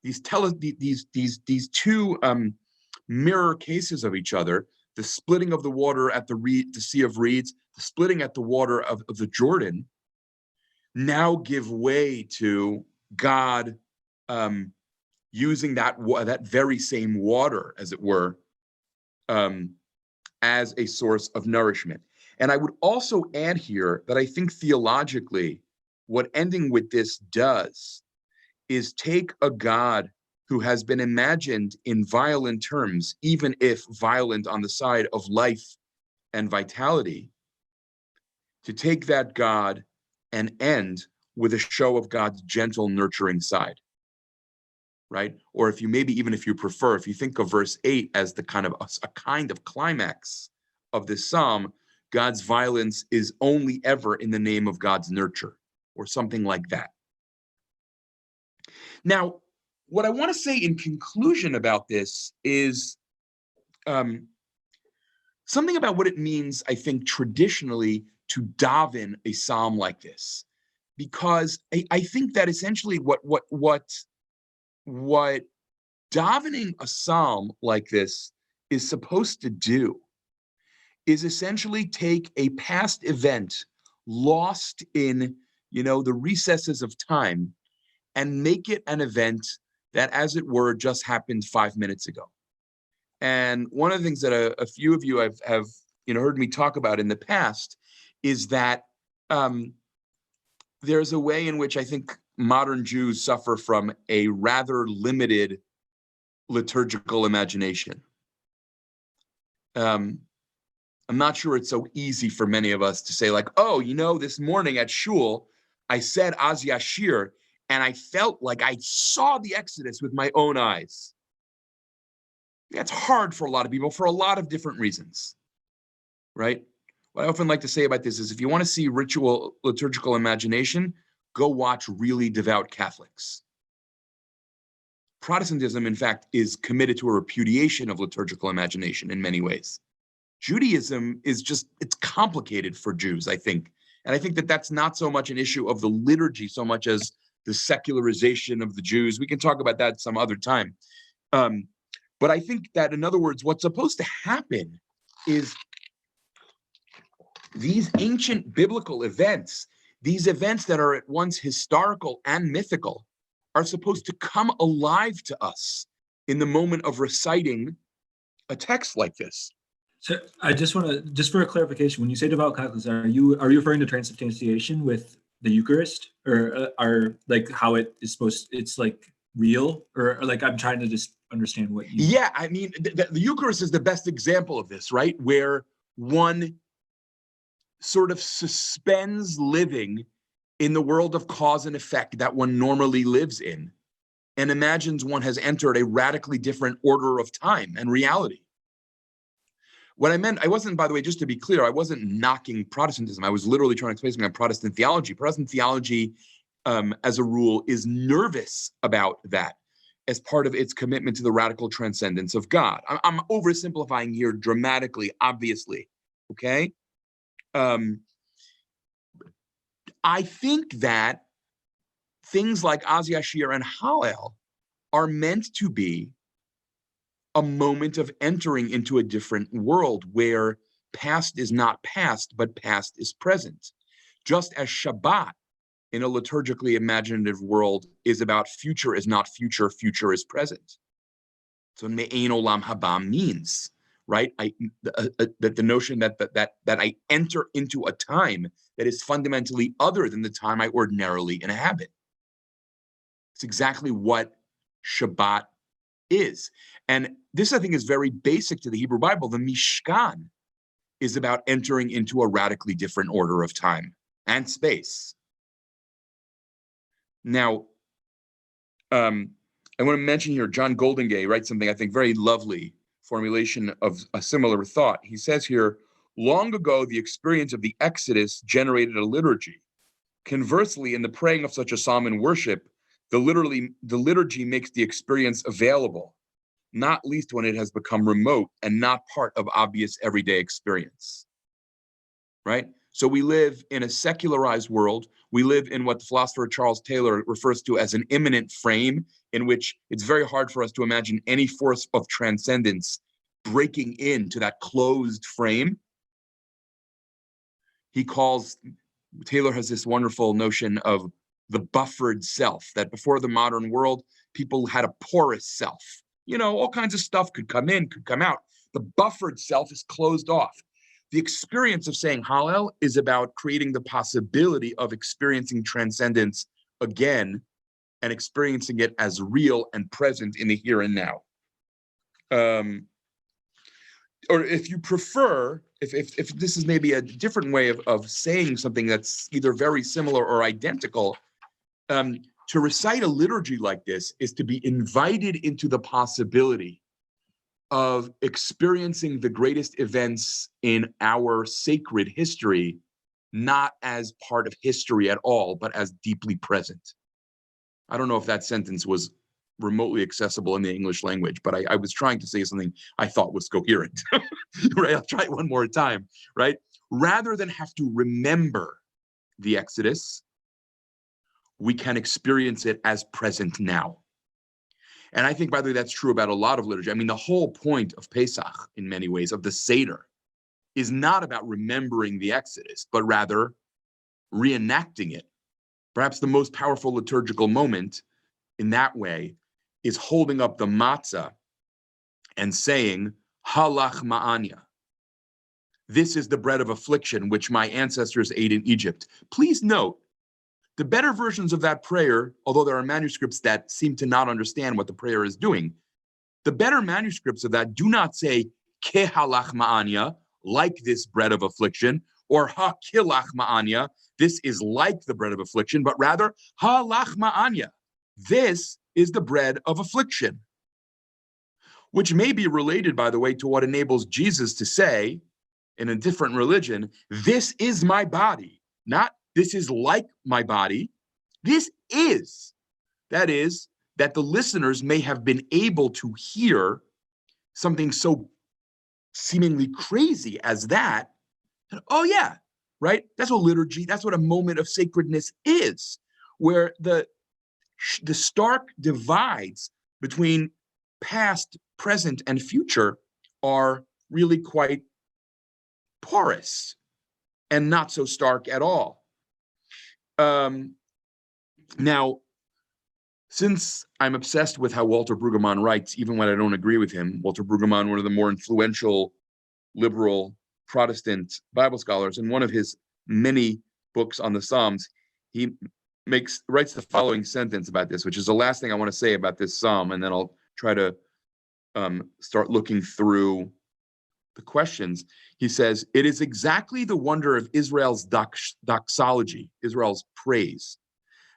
these two mirror cases of each other, the splitting of the water at the Sea of Reeds, the splitting at the water of the Jordan, now give way to God using that very same water, as it were, as a source of nourishment. And I would also add here that I think theologically, what ending with this does is take a God who has been imagined in violent terms, even if violent on the side of life and vitality, to take that God and end with a show of God's gentle, nurturing side, right? Or if you prefer, if you think of verse 8 as the kind of climax of this psalm, God's violence is only ever in the name of God's nurture, or something like that. Now, what I want to say in conclusion about this is something about what it means, I think, traditionally to daven a psalm like this, because I think that essentially what davening a psalm like this is supposed to do is essentially take a past event lost in, the recesses of time, and make it an event that, as it were, just happened 5 minutes ago. And one of the things that a few of you have heard me talk about in the past is that there's a way in which I think modern Jews suffer from a rather limited liturgical imagination. I'm not sure it's so easy for many of us to say, like, oh, this morning at shul, I said Az Yashir, and I felt like I saw the Exodus with my own eyes. That's hard for a lot of people for a lot of different reasons, right? What I often like to say about this is, if you want to see liturgical imagination, go watch really devout Catholics. Protestantism, in fact, is committed to a repudiation of liturgical imagination in many ways. Judaism is it's complicated for Jews, I think. And I think that that's not so much an issue of the liturgy so much as the secularization of the Jews. We can talk about that some other time. But I think that, in other words, what's supposed to happen is these ancient biblical events, these events that are at once historical and mythical, are supposed to come alive to us in the moment of reciting a text like this. So I just want to, just for a clarification, when you say devout Catholics, are you referring to transubstantiation with the Eucharist, or are like how it is it's like real, or like I'm trying to just understand what you... Yeah, I mean, the Eucharist is the best example of this, right? Where one sort of suspends living in the world of cause and effect that one normally lives in, and imagines one has entered a radically different order of time and reality. What I meant, I wasn't, by the way, just to be clear, I wasn't knocking Protestantism. I was literally trying to explain something on Protestant theology. Protestant theology, as a rule, is nervous about that as part of its commitment to the radical transcendence of God. I'm oversimplifying here dramatically, obviously, okay? I think that things like Az Yashir and Hallel are meant to be a moment of entering into a different world where past is not past, but past is present. Just as Shabbat in a liturgically imaginative world is about future is not future, future is present. So me'ein olam haba means, right? That the notion that I enter into a time that is fundamentally other than the time I ordinarily inhabit. It's exactly what Shabbat is. And this, I think, is very basic to the Hebrew Bible. The Mishkan is about entering into a radically different order of time and space. Now, I want to mention here, John Goldingay writes something I think very lovely, formulation of a similar thought. He says here, long ago, the experience of the Exodus generated a liturgy. Conversely, in the praying of such a psalm in worship, the liturgy makes the experience available, not least when it has become remote and not part of obvious everyday experience, right? So we live in a secularized world. We live in what the philosopher Charles Taylor refers to as an immanent frame, in which it's very hard for us to imagine any force of transcendence breaking into that closed frame. Taylor has this wonderful notion of the buffered self, that before the modern world, people had a porous self. All kinds of stuff could come in, could come out. The buffered self is closed off. The experience of saying Hallel is about creating the possibility of experiencing transcendence again and experiencing it as real and present in the here and now. Or if you prefer, if this is maybe a different way of saying something that's either very similar or identical, to recite a liturgy like this is to be invited into the possibility of experiencing the greatest events in our sacred history, not as part of history at all, but as deeply present. I don't know if that sentence was remotely accessible in the English language, but I was trying to say something I thought was coherent, right? I'll try it one more time, right? Rather than have to remember the Exodus, we can experience it as present now. And I think, by the way, that's true about a lot of liturgy. I mean, the whole point of Pesach, in many ways, of the Seder, is not about remembering the Exodus, but rather reenacting it. Perhaps the most powerful liturgical moment in that way is holding up the matzah and saying, Halach ma'anya. This is the bread of affliction which my ancestors ate in Egypt. Please note, the better versions of that prayer, although there are manuscripts that seem to not understand what the prayer is doing, the better manuscripts of that do not say ke halach ma'anya, like this bread of affliction, or ha kilach ma'anya, this is like the bread of affliction, but rather halach ma'anya, this is the bread of affliction. Which may be related, by the way, to what enables Jesus to say in a different religion, this is my body, not this is like my body. This is. That is, that the listeners may have been able to hear something so seemingly crazy as that. Oh yeah, right? That's what liturgy, that's what a moment of sacredness is, where the stark divides between past, present, and future are really quite porous and not so stark at all. Now, since I'm obsessed with how Walter Brueggemann writes, even when I don't agree with him, Walter Brueggemann, one of the more influential liberal Protestant Bible scholars, in one of his many books on the Psalms, he writes the following sentence about this, which is the last thing I want to say about this psalm, and then I'll try to start looking through the questions. He says, it is exactly the wonder of Israel's doxology, Israel's praise,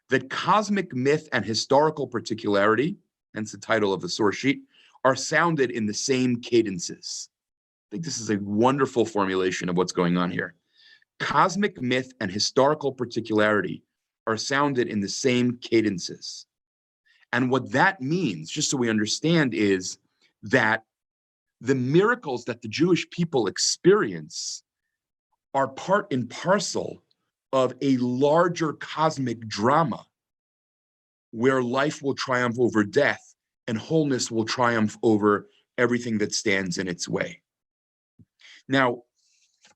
that cosmic myth and historical particularity, hence the title of the source sheet, are sounded in the same cadences. I think this is a wonderful formulation of what's going on here. Cosmic myth and historical particularity are sounded in the same cadences. And what that means, just so we understand, is that the miracles that the Jewish people experience are part and parcel of a larger cosmic drama where life will triumph over death and wholeness will triumph over everything that stands in its way. Now,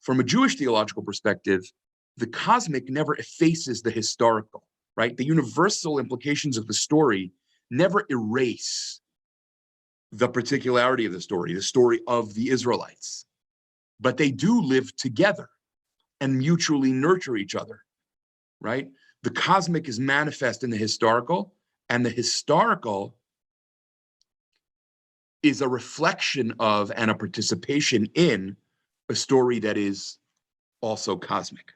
from a Jewish theological perspective, the cosmic never effaces the historical. right? The universal implications of the story never erase the particularity of the story of the Israelites, but they do live together and mutually nurture each other, right? The cosmic is manifest in the historical, and the historical is a reflection of and a participation in a story that is also cosmic.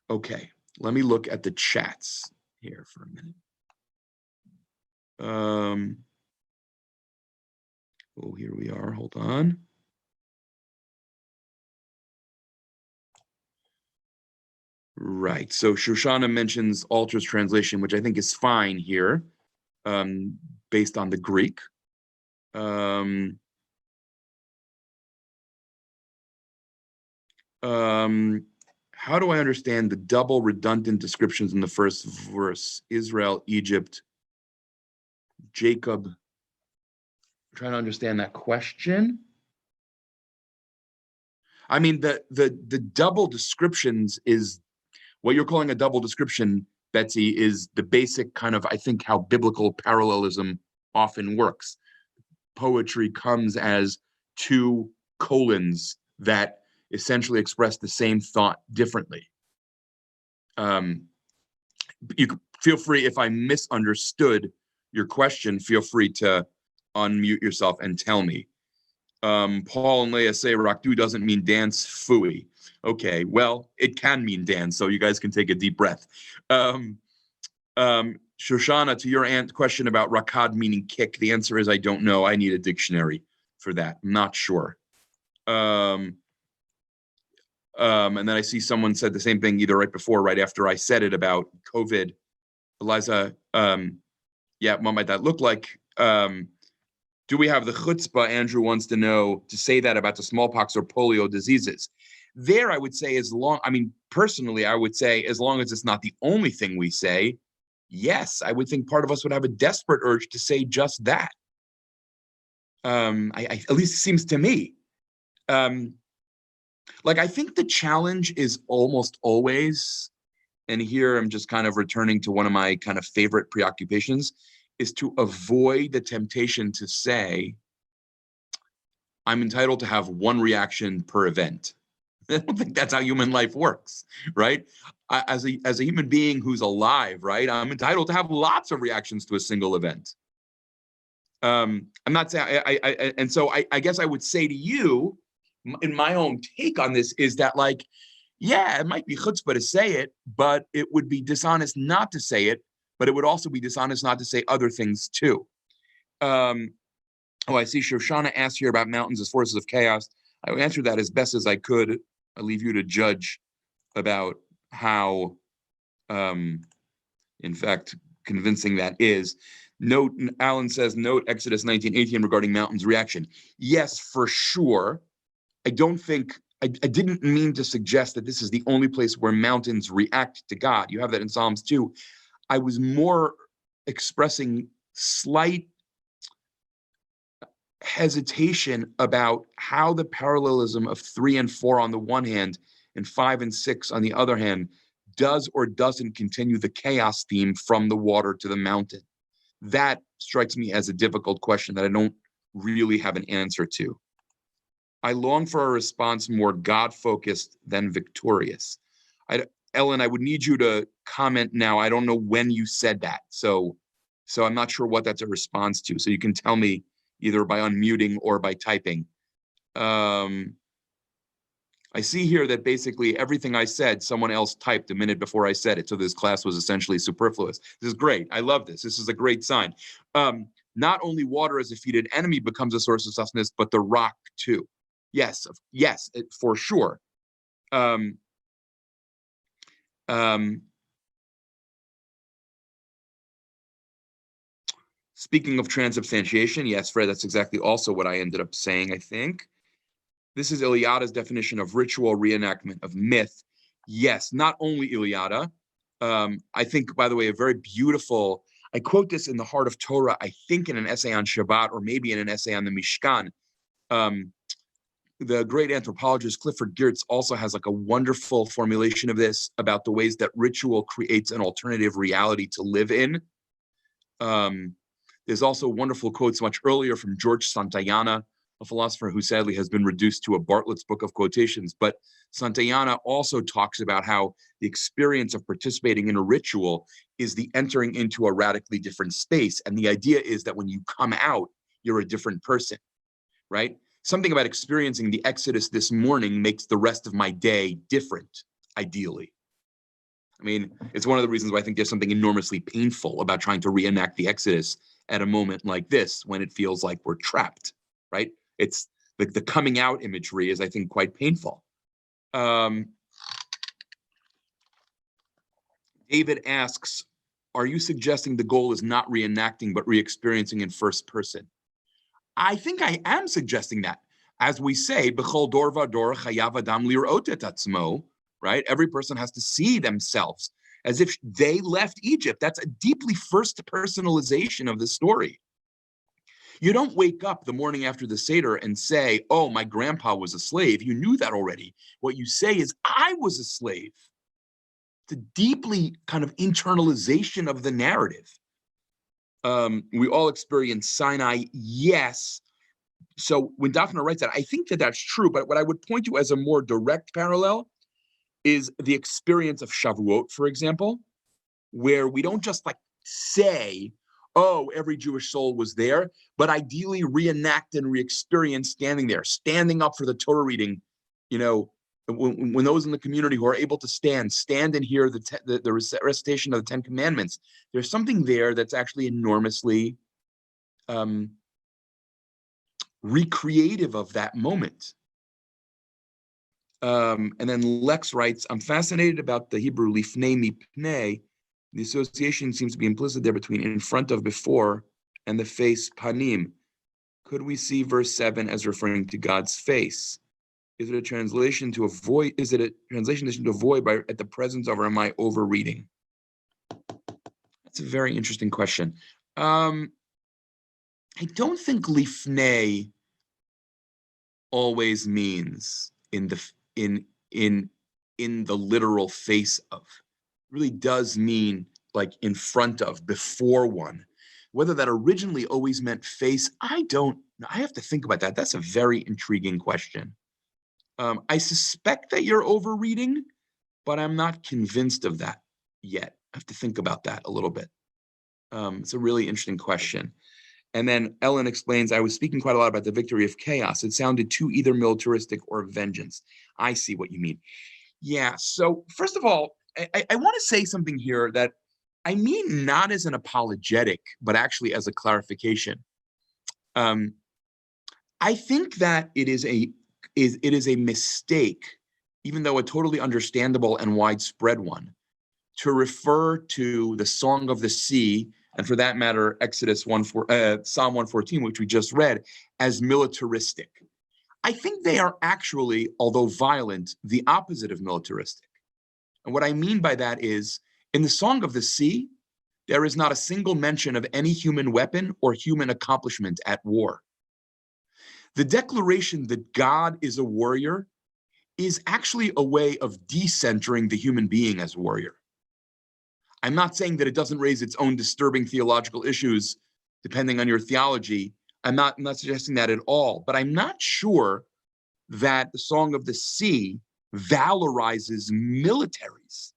Okay, let me look at the chats here for a minute. Oh, here we are, hold on. Right, so Shoshana mentions Alter's translation, which I think is fine here, based on the Greek. How do I understand the double redundant descriptions in the first verse? Israel, Egypt, Jacob. I'm trying to understand that question. I mean, the double descriptions is what you're calling a double description, Betsy, is the basic kind of, I think, how biblical parallelism often works. Poetry comes as two colons that essentially express the same thought differently. You can feel free, if I misunderstood your question, feel free to unmute yourself and tell me. Paul and Leah say Rakdu doesn't mean dance fooey. Okay, well, it can mean dance, so you guys can take a deep breath. Shoshana, to your question about rakad meaning kick, the answer is I don't know. I need a dictionary for that. I'm not sure. And then I see someone said the same thing either right before or right after I said it about COVID. Eliza, yeah, what might that look like? Do we have the chutzpah, Andrew wants to know, to say that about the smallpox or polio diseases? There, I would say personally, I would say as long as it's not the only thing we say, yes, I would think part of us would have a desperate urge to say just that. At least it seems to me. I think the challenge is almost always, and here I'm just kind of returning to one of my kind of favorite preoccupations, is to avoid the temptation to say, I'm entitled to have one reaction per event. I don't think that's how human life works, right? As a human being who's alive, right, I'm entitled to have lots of reactions to a single event. I'm not saying, I guess I would say to you, in my own take on this, is that yeah, it might be chutzpah to say it, but it would be dishonest not to say it, but it would also be dishonest not to say other things too. I see Shoshana asked here about mountains as forces of chaos. I will answer that as best as I could. I'll leave you to judge about how, in fact, convincing that is. Note, Alan says, note Exodus 19:18 regarding mountains reaction. Yes, for sure. I don't think, I didn't mean to suggest that this is the only place where mountains react to God. You have that in Psalms too. I was more expressing slight hesitation about how the parallelism of 3 and 4 on the one hand and 5 and 6 on the other hand does or doesn't continue the chaos theme from the water to the mountain. That strikes me as a difficult question that I don't really have an answer to. I long for a response more God-focused than victorious. Ellen, I would need you to comment now. I don't know when you said that, so I'm not sure what that's a response to. So you can tell me either by unmuting or by typing. I see here that basically everything I said, someone else typed a minute before I said it. So this class was essentially superfluous. This is great. I love this. This is a great sign. Not only water as a defeated enemy becomes a source of sustenance, but the rock too. Yes, for sure. Speaking of transubstantiation, yes, Fred, that's exactly also what I ended up saying, I think. This is Iliada's definition of ritual reenactment of myth. Yes, not only Iliada. I think, by the way, a very beautiful, I quote this in the Heart of Torah, I think in an essay on Shabbat or maybe in an essay on the Mishkan. the great anthropologist Clifford Geertz also has like a wonderful formulation of this about the ways that ritual creates an alternative reality to live in. There's also wonderful quotes much earlier from George Santayana, a philosopher who sadly has been reduced to a Bartlett's book of quotations. But Santayana also talks about how the experience of participating in a ritual is the entering into a radically different space. And the idea is that when you come out, you're a different person, right? Something about experiencing the Exodus this morning makes the rest of my day different, ideally. I mean, it's one of the reasons why I think there's something enormously painful about trying to reenact the Exodus at a moment like this, when it feels like we're trapped, right? It's like the coming out imagery is, I think, quite painful. David asks, are you suggesting the goal is not reenacting, but re-experiencing in first person? I think I am suggesting that. As we say, B'chol dor vador chayav adam lir'ot et atzmo, right? Every person has to see themselves as if they left Egypt. That's a deeply first personalization of the story. You don't wake up the morning after the Seder and say, oh, my grandpa was a slave. You knew that already. What you say is, I was a slave. It's a deeply kind of internalization of the narrative. We all experience Sinai, yes. So when Daphne writes that, I think that that's true, but what I would point to as a more direct parallel is the experience of Shavuot, for example, where we don't just like say, oh, every Jewish soul was there, but ideally reenact and re-experience standing there, standing up for the Torah reading. You know, when those in the community who are able to stand and hear the recitation of the Ten Commandments, there's something there that's actually enormously recreative of that moment. And then Lex writes, I'm fascinated about the Hebrew lifnei mipnei. The association seems to be implicit there between in front of, before, and the face panim. Could we see verse 7 as referring to God's face? Is it a translation to avoid? Is it a translation to avoid by at the presence of, or am I overreading? That's a very interesting question. I don't think lifnei always means in the literal face of. It really does mean like in front of, before one. Whether that originally always meant face, I have to think about that. That's a very intriguing question. I suspect that you're overreading, but I'm not convinced of that yet. I have to think about that a little bit. It's a really interesting question. And then Ellen explains, I was speaking quite a lot about the victory of chaos. It sounded too either militaristic or vengeance. I see what you mean. Yeah, so first of all, I want to say something here that I mean not as an apologetic, but actually as a clarification. I think that it is a mistake, even though a totally understandable and widespread one, to refer to the Song of the Sea, and for that matter, Psalm 114, which we just read, as militaristic. I think they are actually, although violent, the opposite of militaristic. And what I mean by that is, in the Song of the Sea, there is not a single mention of any human weapon or human accomplishment at war. The declaration that God is a warrior is actually a way of decentering the human being as a warrior. I'm not saying that it doesn't raise its own disturbing theological issues, depending on your theology. I'm not suggesting that at all, but I'm not sure that the Song of the Sea valorizes militaries.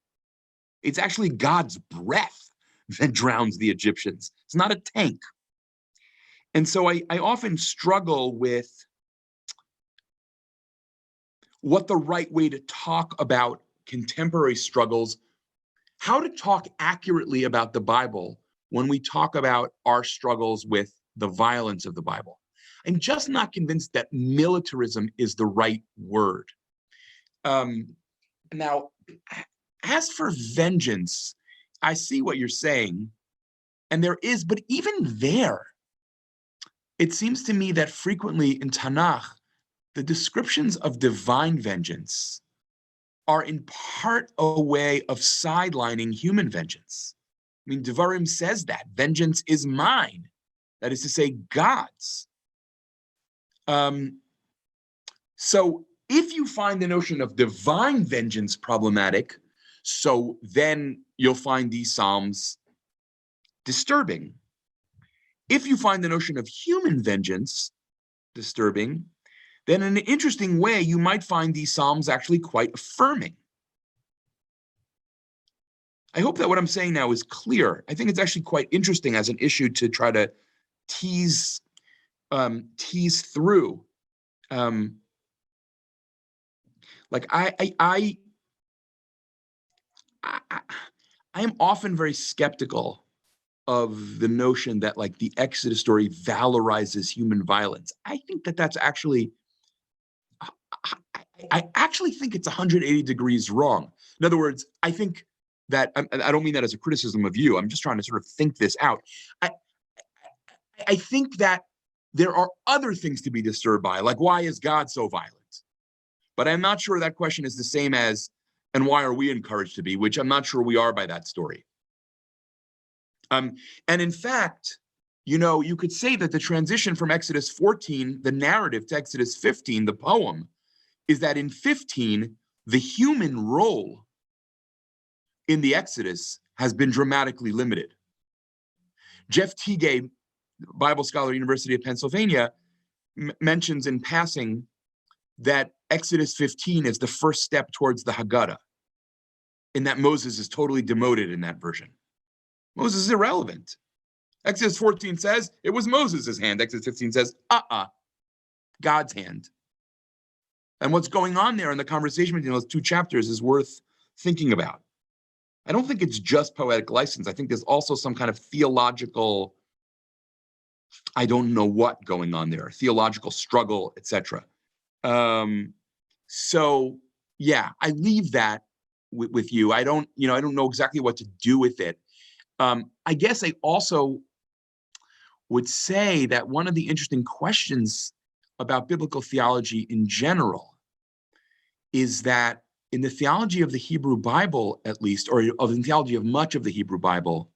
It's actually God's breath that drowns the Egyptians. It's not a tank. And so I often struggle with what the right way to talk about contemporary struggles, how to talk accurately about the Bible when we talk about our struggles with the violence of the Bible. I'm just not convinced that militarism is the right word. Now, as for vengeance, I see what you're saying, and there is, but even there, it seems to me that frequently in Tanakh, the descriptions of divine vengeance are in part a way of sidelining human vengeance. I mean, Devarim says that, vengeance is mine. That is to say, God's. So if you find the notion of divine vengeance problematic, so then you'll find these Psalms disturbing. If you find the notion of human vengeance disturbing, then in an interesting way, you might find these Psalms actually quite affirming. I hope that what I'm saying now is clear. I think it's actually quite interesting as an issue to try to tease through. Like I am often very skeptical of the notion that like the Exodus story valorizes human violence. I think that that's actually, I actually think it's 180 degrees wrong. In other words, I think that, I don't mean that as a criticism of you, I'm just trying to sort of think this out. I think that there are other things to be disturbed by, like why is God so violent? But I'm not sure that question is the same as, and why are we encouraged to be, which I'm not sure we are by that story. And in fact, you know, you could say that the transition from Exodus 14, the narrative, to Exodus 15, the poem, is that in 15, the human role in the Exodus has been dramatically limited. Jeff Teague, Bible scholar, University of Pennsylvania, mentions in passing that Exodus 15 is the first step towards the Haggadah, and that Moses is totally demoted in that version. Moses is irrelevant. Exodus 14 says it was Moses' hand. Exodus 15 says, God's hand. And what's going on there in the conversation between those two chapters is worth thinking about. I don't think it's just poetic license. I think there's also some kind of theological, I don't know what going on there, theological struggle, etc. So yeah, I leave that with you. I don't know exactly what to do with it. I guess I also would say that one of the interesting questions about biblical theology in general is that in the theology of the Hebrew Bible, at least, or of the theology of much of the Hebrew Bible,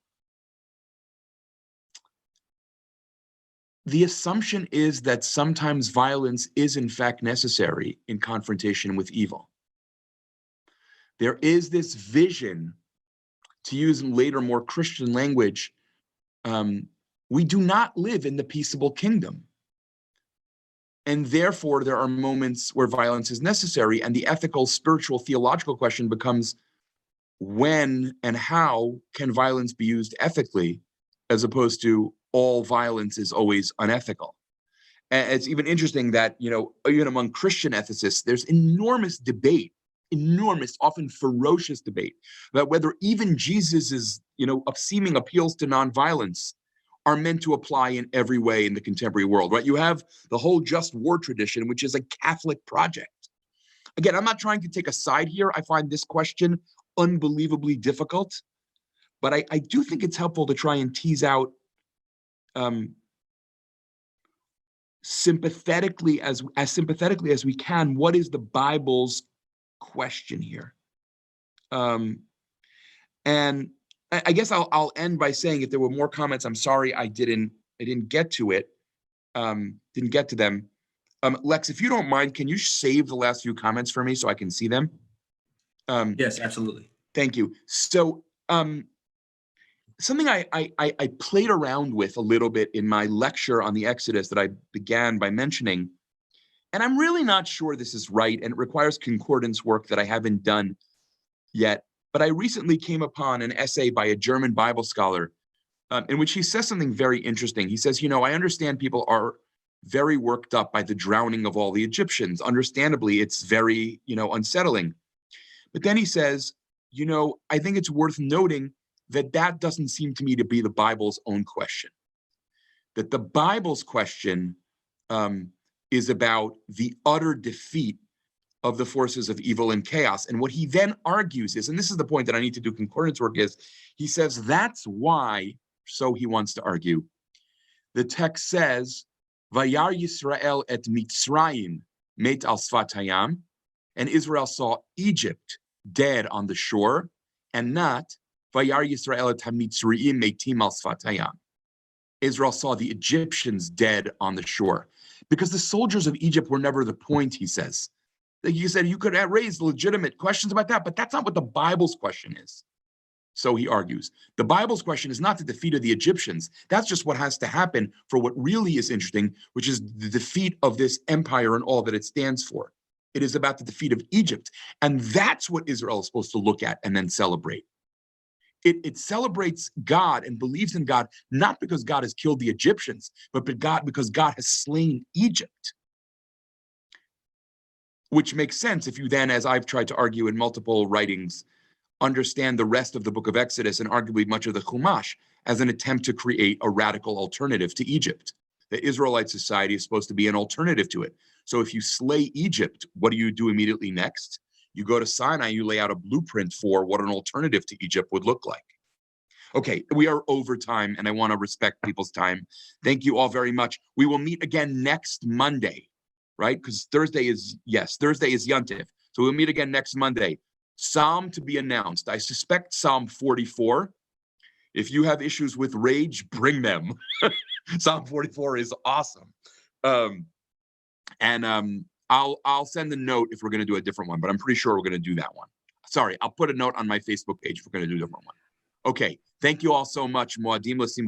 the assumption is that sometimes violence is in fact necessary in confrontation with evil. There is this vision, to use later more Christian language, we do not live in the peaceable kingdom. And therefore, there are moments where violence is necessary, and the ethical, spiritual, theological question becomes, when and how can violence be used ethically, as opposed to all violence is always unethical? And it's even interesting that, you know, even among Christian ethicists, there's enormous debate, enormous, often ferocious debate, about whether even Jesus's, you know, seeming appeals to nonviolence are meant to apply in every way in the contemporary world, right? You have the whole just war tradition, which is a Catholic project. Again, I'm not trying to take a side here. I find this question unbelievably difficult, but I do think it's helpful to try and tease out sympathetically as sympathetically as we can, what is the Bible's question here? And I guess I'll end by saying, if there were more comments, I'm sorry I didn't get to it, didn't get to them. Lex, if you don't mind, can you save the last few comments for me so I can see them? Yes, absolutely. Thank you. So something I played around with a little bit in my lecture on the Exodus that I began by mentioning, and I'm really not sure this is right, and it requires concordance work that I haven't done yet, but I recently came upon an essay by a German Bible scholar in which he says something very interesting. He says, you know, I understand people are very worked up by the drowning of all the Egyptians. Understandably, it's very, you know, unsettling. But then he says, you know, I think it's worth noting that that doesn't seem to me to be the Bible's own question. That the Bible's question is about the utter defeat of the forces of evil and chaos. And what he then argues is, and this is the point that I need to do concordance work, is he says that's why, so he wants to argue, the text says, Vayar Yisrael et Mitzrayim met al Sfat Hayam, and Israel saw Egypt dead on the shore, and not Vayar Yisrael et HaMitzrayim metim al Sfat Hayam. Israel saw the Egyptians dead on the shore. because the soldiers of Egypt were never the point, he says. He said you could raise legitimate questions about that, but that's not what the Bible's question is. So he argues, the Bible's question is not the defeat of the Egyptians. That's just what has to happen for what really is interesting, which is the defeat of this empire and all that it stands for. It is about the defeat of Egypt. And that's what Israel is supposed to look at and then celebrate. It celebrates God and believes in God, not because God has killed the Egyptians, but because God has slain Egypt. Which makes sense if you then, as I've tried to argue in multiple writings, understand the rest of the book of Exodus and arguably much of the Chumash as an attempt to create a radical alternative to Egypt. The Israelite society is supposed to be an alternative to it. So if you slay Egypt, what do you do immediately next? You go to Sinai, you lay out a blueprint for what an alternative to Egypt would look like. Okay, we are over time and I want to respect people's time. Thank you all very much. We will meet again next Monday, right? Because Thursday is Yontif. So we'll meet again next Monday. Psalm to be announced. I suspect Psalm 44. If you have issues with rage, bring them. Psalm 44 is awesome. I'll send a note if we're going to do a different one, but I'm pretty sure we're going to do that one. Sorry, I'll put a note on my Facebook page if we're going to do a different one. Okay, thank you all so much. Moadim l'simcha.